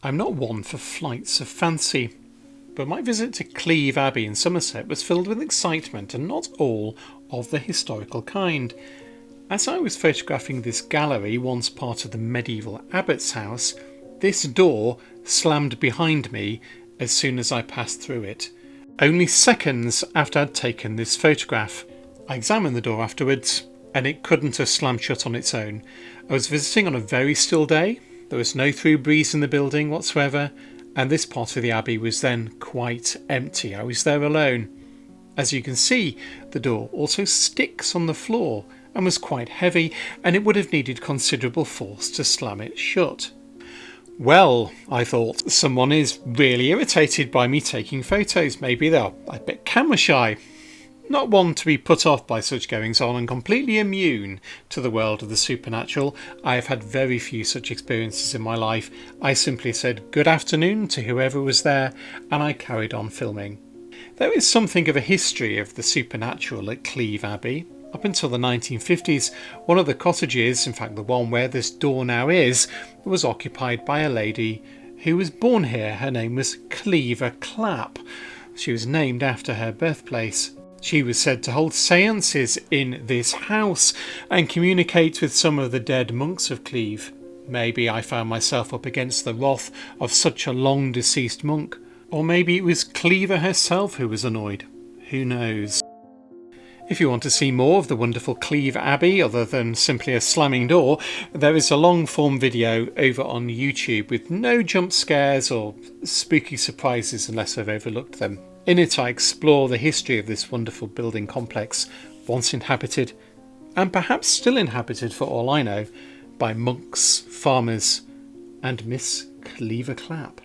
I'm not one for flights of fancy, but my visit to Cleeve Abbey in Somerset was filled with excitement and not all of the historical kind. As I was photographing this gallery, once part of the medieval Abbot's house, this door slammed behind me as soon as I passed through it, only seconds after I'd taken this photograph. I examined the door afterwards, and it couldn't have slammed shut on its own. I was visiting on a very still day. There was no through breeze in the building whatsoever, and this part of the abbey was then quite empty. I was there alone. As you can see, the door also sticks on the floor and was quite heavy, and it would have needed considerable force to slam it shut. Well, I thought, someone is really irritated by me taking photos. Maybe they're a bit camera shy. Not one to be put off by such goings on and completely immune to the world of the supernatural. I have had very few such experiences in my life. I simply said good afternoon to whoever was there, and I carried on filming. There is something of a history of the supernatural at Cleeve Abbey. Up until the 1950s, one of the cottages, in fact the one where this door now is, was occupied by a lady who was born here. Her name was Cleeve Clapp. She was named after her birthplace. She was said to hold seances in this house and communicate with some of the dead monks of Cleeve. Maybe I found myself up against the wrath of such a long deceased monk, or maybe it was Cleaver herself who was annoyed. Who knows? If you want to see more of the wonderful Cleeve Abbey other than simply a slamming door, there is a long form video over on YouTube with no jump scares or spooky surprises unless I've overlooked them. In it I explore the history of this wonderful building complex, once inhabited, and perhaps still inhabited for all I know, by monks, farmers and Miss Cleeve Clapp.